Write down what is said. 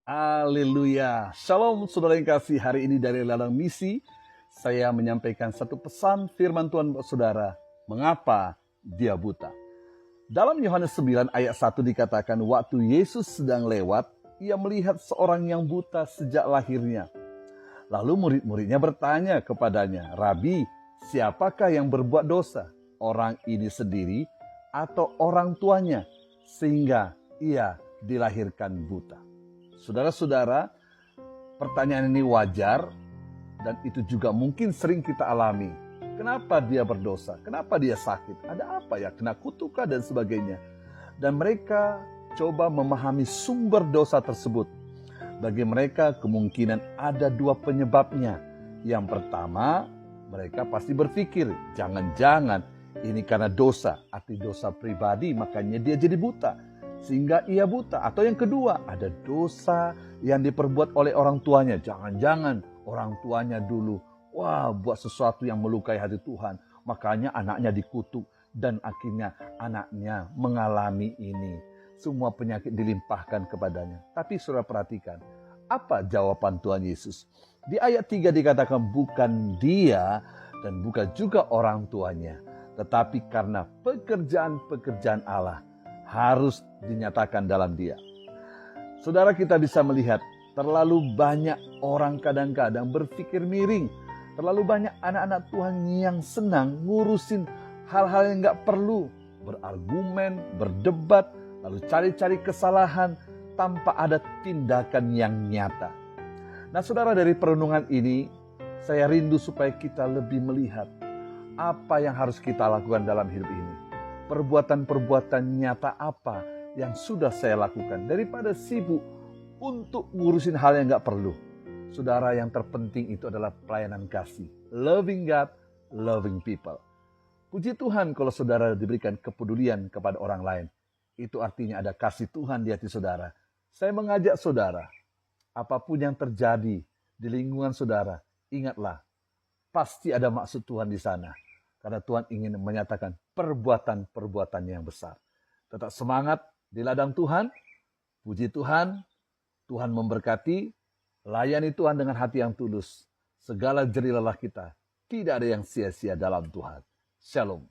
Haleluya. Shalom saudara yang kasih, hari ini dari Ladang Misi saya menyampaikan satu pesan firman Tuhan buat saudara. Mengapa dia buta? Dalam Yohanes 9 ayat 1 dikatakan, waktu Yesus sedang lewat, ia melihat seorang yang buta sejak lahirnya. Lalu murid-muridnya bertanya kepadanya, Rabi, siapakah yang berbuat dosa? Orang ini sendiri atau orang tuanya? Sehingga ia dilahirkan buta. Saudara-saudara, pertanyaan ini wajar dan itu juga mungkin sering kita alami. Kenapa dia berdosa? Kenapa dia sakit? Ada apa ya? Kena kutukan dan sebagainya. Dan mereka coba memahami sumber dosa tersebut. Bagi mereka kemungkinan ada dua penyebabnya. Yang pertama, mereka pasti berpikir, jangan-jangan ini karena dosa, arti dosa pribadi, makanya dia jadi buta. Sehingga ia buta. Atau yang kedua, ada dosa yang diperbuat oleh orang tuanya. Jangan-jangan orang tuanya dulu buat sesuatu yang melukai hati Tuhan. Makanya anaknya dikutuk dan akhirnya anaknya mengalami ini. Semua penyakit dilimpahkan kepadanya. Tapi saudara perhatikan, apa jawaban Tuhan Yesus? Di ayat 3 dikatakan bukan dia dan bukan juga orang tuanya. Tetapi karena pekerjaan-pekerjaan Allah harus dinyatakan dalam dia. Saudara, kita bisa melihat terlalu banyak orang kadang-kadang berpikir miring. Terlalu banyak anak-anak Tuhan yang senang ngurusin hal-hal yang gak perlu. Berargumen, berdebat, lalu cari-cari kesalahan tanpa ada tindakan yang nyata. Nah saudara, dari perenungan ini saya rindu supaya kita lebih melihat apa yang harus kita lakukan dalam hidup ini. Perbuatan-perbuatan nyata apa yang sudah saya lakukan daripada sibuk untuk ngurusin hal yang gak perlu. Saudara, yang terpenting itu adalah pelayanan kasih. Loving God, loving people. Puji Tuhan kalau saudara diberikan kepedulian kepada orang lain. Itu artinya ada kasih Tuhan di hati saudara. Saya mengajak saudara, apapun yang terjadi di lingkungan saudara, ingatlah, pasti ada maksud Tuhan di sana. Karena Tuhan ingin menyatakan perbuatan-perbuatan yang besar. Tetap semangat di ladang Tuhan. Puji Tuhan. Tuhan memberkati. Layani Tuhan dengan hati yang tulus. Segala jerih lelah kita. Tidak ada yang sia-sia dalam Tuhan. Shalom.